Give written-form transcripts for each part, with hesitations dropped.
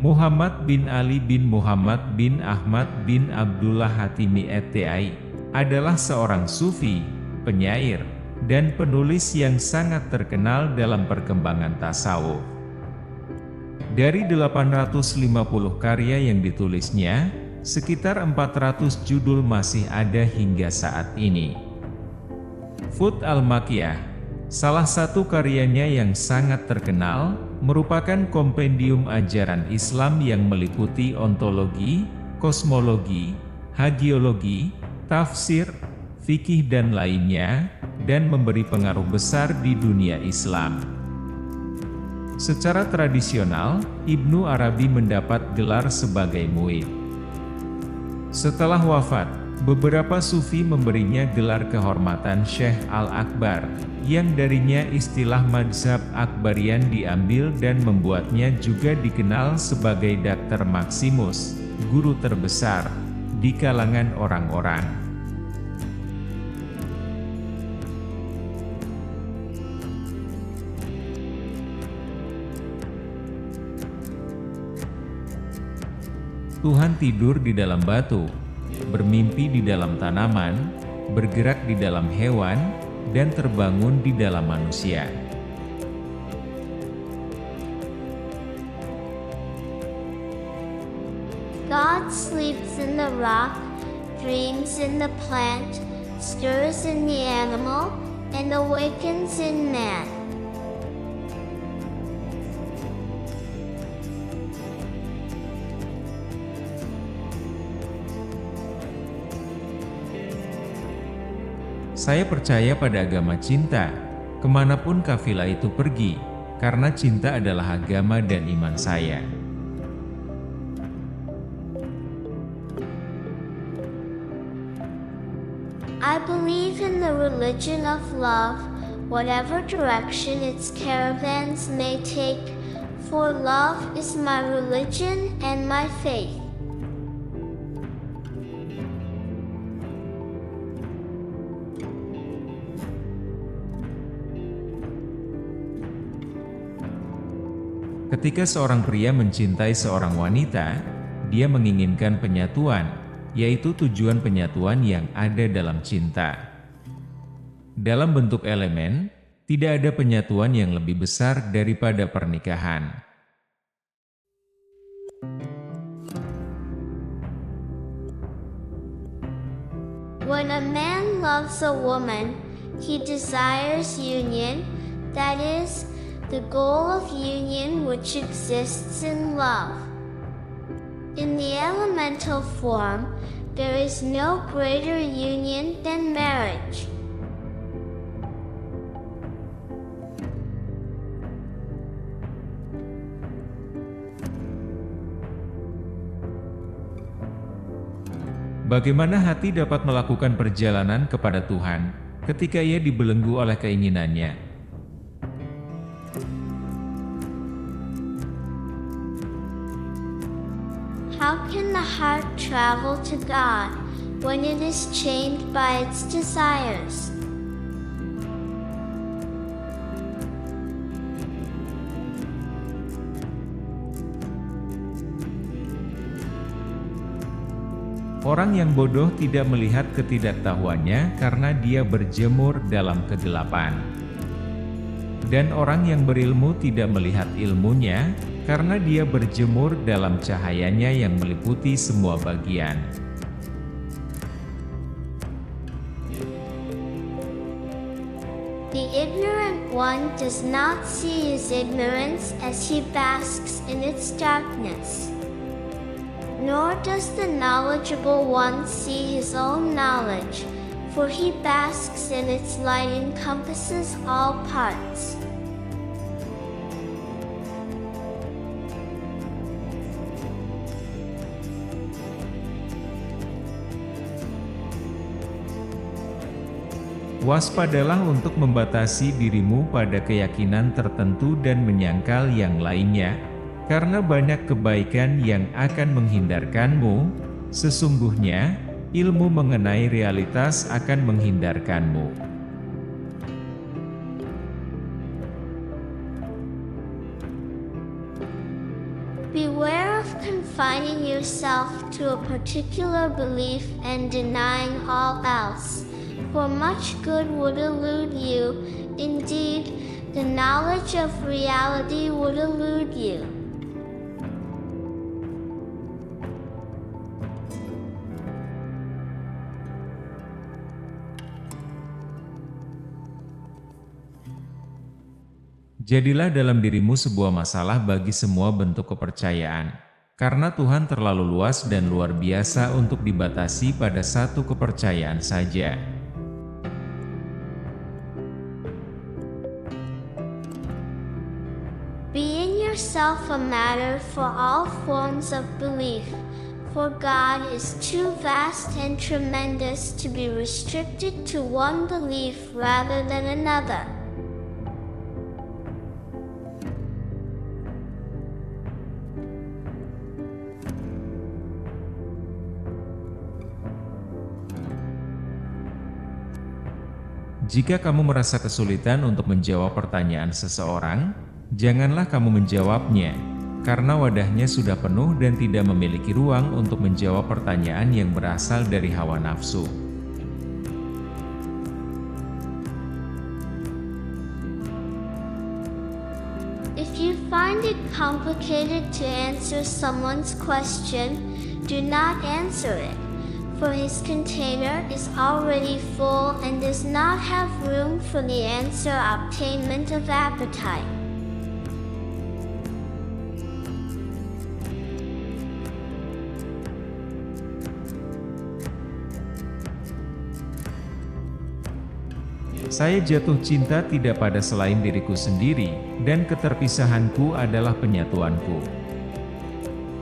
Muhammad bin Ali bin Muhammad bin Ahmad bin Abdullah Hatimi et.T.I. adalah seorang sufi, penyair, dan penulis yang sangat terkenal dalam perkembangan tasawuf. Dari 850 karya yang ditulisnya, sekitar 400 judul masih ada hingga saat ini. Fut al-Makiyah, salah satu karyanya yang sangat terkenal, merupakan kompendium ajaran Islam yang meliputi ontologi, kosmologi, hagiologi, tafsir, fikih dan lainnya, dan memberi pengaruh besar di dunia Islam. Secara tradisional, Ibnu Arabi mendapat gelar sebagai muid. Setelah wafat, beberapa sufi memberinya gelar kehormatan Syekh Al-Akbar, yang darinya istilah Madzhab Akbarian diambil dan membuatnya juga dikenal sebagai Dr. Maximus, guru terbesar di kalangan orang-orang. Tuhan tidur di dalam batu, bermimpi di dalam tanaman, bergerak di dalam hewan, dan terbangun di dalam manusia. God sleeps in the rock, dreams in the plant, stirs in the animal, and awakens in man. Saya percaya pada agama cinta, kemanapun kafilah itu pergi, karena cinta adalah agama dan iman saya. I believe in the religion of love, whatever direction its caravans may take, for love is my religion and my faith. Ketika seorang pria mencintai seorang wanita, dia menginginkan penyatuan, yaitu tujuan penyatuan yang ada dalam cinta. Dalam bentuk elemen, tidak ada penyatuan yang lebih besar daripada pernikahan. When a man loves a woman, he desires union, that is, the goal of union which exists in love. In the elemental form, there is no greater union than marriage. Bagaimana hati dapat melakukan perjalanan kepada Tuhan ketika ia dibelenggu oleh keinginannya? How can the heart travel to God when it is chained by its desires? Orang yang bodoh tidak melihat ketidaktahuannya karena dia berjemur dalam kegelapan. Dan orang yang berilmu tidak melihat ilmunya, karena dia berjemur dalam cahayanya yang meliputi semua bagian. The ignorant one does not see his ignorance as he basks in its darkness. Nor does the knowledgeable one see his own knowledge, for he basks in its light encompasses all parts. Waspadalah untuk membatasi dirimu pada keyakinan tertentu dan menyangkal yang lainnya, karena banyak kebaikan yang akan menghindarkanmu. Sesungguhnya, ilmu mengenai realitas akan menghindarkanmu. Beware of confining yourself to a particular belief and denying all else, for much good would elude you. Indeed, the knowledge of reality would elude you. Jadilah dalam dirimu sebuah masalah bagi semua bentuk kepercayaan, karena Tuhan terlalu luas dan luar biasa untuk dibatasi pada satu kepercayaan saja. Be in yourself a matter for all forms of belief, for God is too vast and tremendous to be restricted to one belief rather than another. Jika kamu merasa kesulitan untuk menjawab pertanyaan seseorang, janganlah kamu menjawabnya, karena wadahnya sudah penuh dan tidak memiliki ruang untuk menjawab pertanyaan yang berasal dari hawa nafsu. If you find it complicated to answer someone's question, do not answer it, for his container is already full and does not have room for the answer obtainment of appetite. Saya jatuh cinta tidak pada selain diriku sendiri, dan keterpisahanku adalah penyatuanku.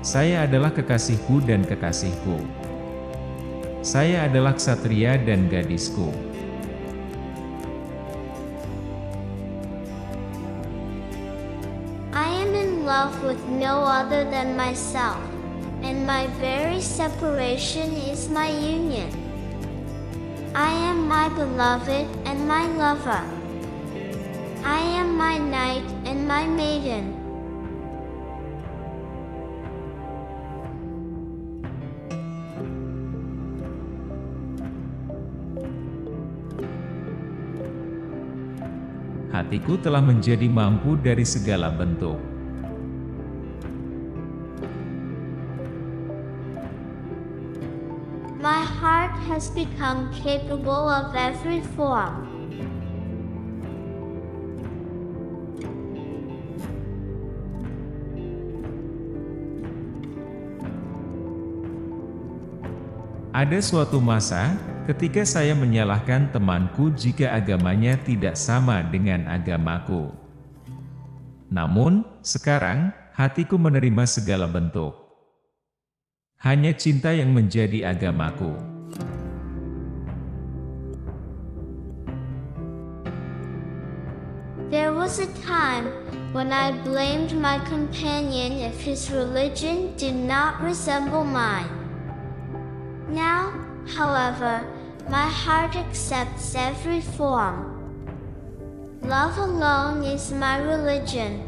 Saya adalah kekasihku dan kekasihku. Saya adalah ksatria dan gadisku. I am in love with no other than myself, and my very separation is my union. I am my beloved and my lover. I am my knight and my maiden. Hatiku telah menjadi mampu dari segala bentuk. My heart has become capable of every form. Ada suatu masa, ketika saya menyalahkan temanku jika agamanya tidak sama dengan agamaku. Namun, sekarang, hatiku menerima segala bentuk. Hanya cinta yang menjadi agamaku. There was a time when I blamed my companion if his religion did not resemble mine. Now, however, my heart accepts every form. Love alone is my religion.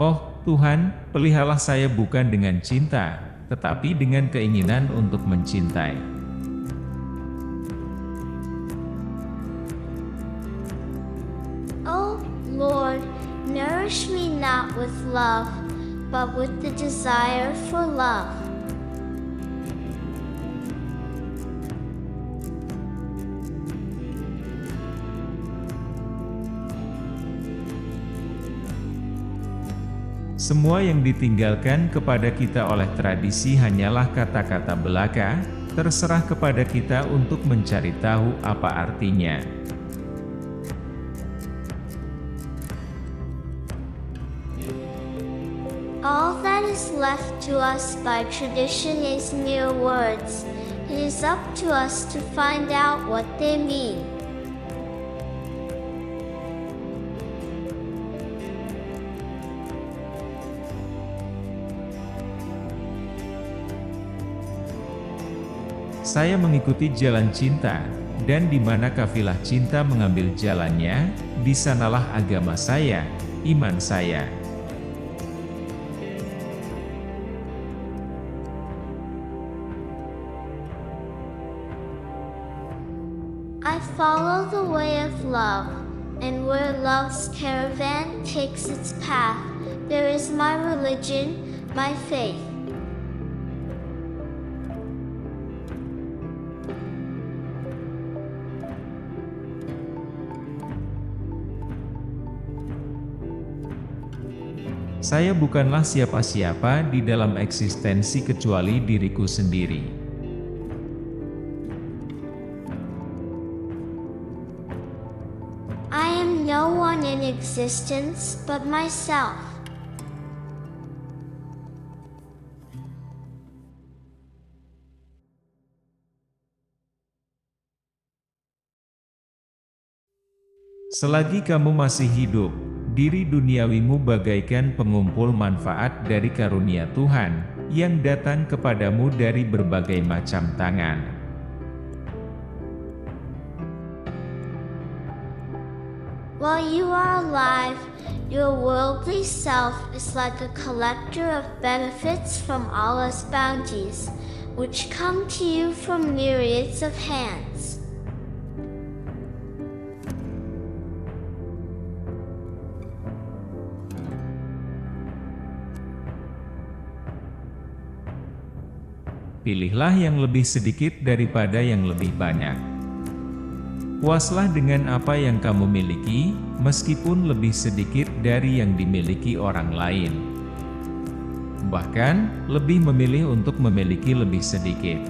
Oh, Tuhan, peliharalah saya bukan dengan cinta, tetapi dengan keinginan untuk mencintai. O Lord, nourish me not with love, but with the desire for love. Semua yang ditinggalkan kepada kita oleh tradisi hanyalah kata-kata belaka, terserah kepada kita untuk mencari tahu apa artinya. All that is left to us by tradition is mere words. It is up to us to find out what they mean. Saya mengikuti jalan cinta, dan di mana kafilah cinta mengambil jalannya, di sanalah agama saya, iman saya. I follow the way of love, and where love's caravan takes its path, there is my religion, my faith. Saya bukanlah siapa-siapa di dalam eksistensi kecuali diriku sendiri. I am no one in existence but myself. Selagi kamu masih hidup, diri duniawimu bagaikan pengumpul manfaat dari karunia Tuhan, yang datang kepadamu dari berbagai macam tangan. While you are alive, your worldly self is like a collector of benefits from Allah's bounties, which come to you from myriads of hands. Pilihlah yang lebih sedikit daripada yang lebih banyak. Puaslah dengan apa yang kamu miliki, meskipun lebih sedikit dari yang dimiliki orang lain. Bahkan, lebih memilih untuk memiliki lebih sedikit.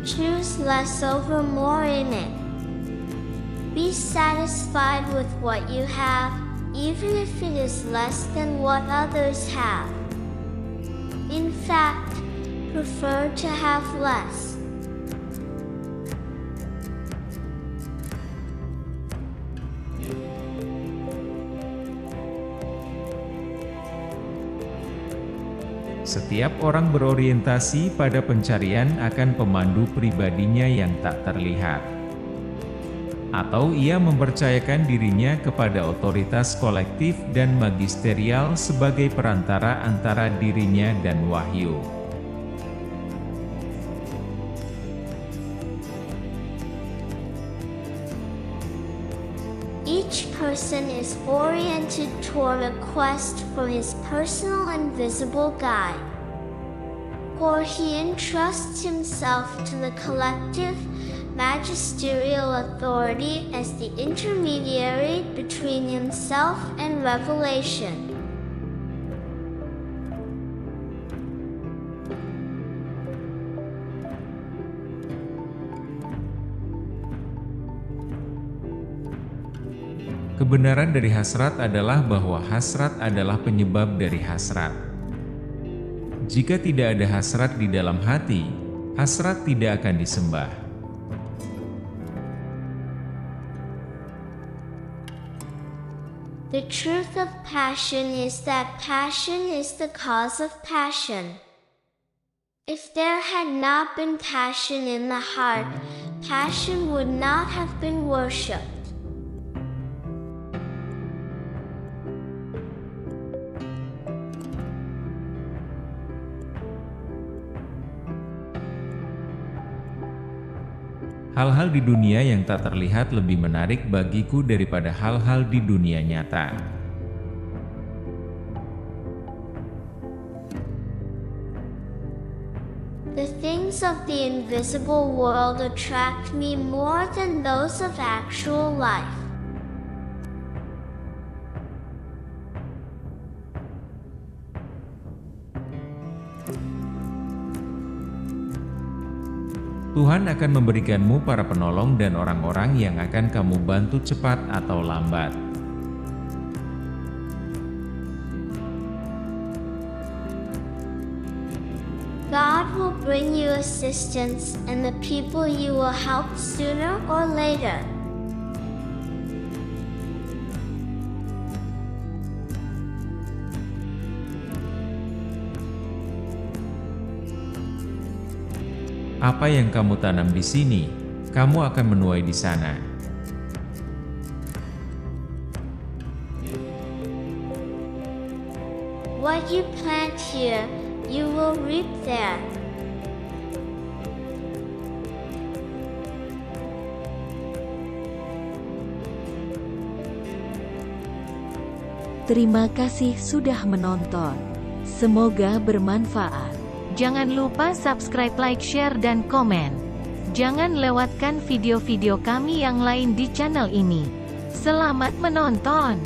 Choose less over more in it. Be satisfied with what you have, even if it is less than what others have. In fact, prefer to have less. Setiap orang berorientasi pada pencarian akan pemandu pribadinya yang tak terlihat. Atau ia mempercayakan dirinya kepada otoritas kolektif dan magisterial sebagai perantara antara dirinya dan wahyu. Each person is oriented toward a quest for his personal invisible guide. Or he entrusts himself to the collective, magisterial authority as the intermediary between himself and revelation. Kebenaran dari hasrat adalah bahwa hasrat adalah penyebab dari hasrat. Jika tidak ada hasrat di dalam hati, hasrat tidak akan disembah. The truth of passion is that passion is the cause of passion. If there had not been passion in the heart, passion would not have been worshipped. Hal-hal di dunia yang tak terlihat lebih menarik bagiku daripada hal-hal di dunia nyata. The things of the invisible world attract me more than those of actual life. Tuhan akan memberikanmu para penolong dan orang-orang yang akan kamu bantu cepat atau lambat. God will bring you assistance, and the people you will help sooner or later. Apa yang kamu tanam di sini, kamu akan menuai di sana. What you plant here, you will reap there. Terima kasih sudah menonton. Semoga bermanfaat. Jangan lupa subscribe, like, share, dan komen. Jangan lewatkan video-video kami yang lain di channel ini. Selamat menonton!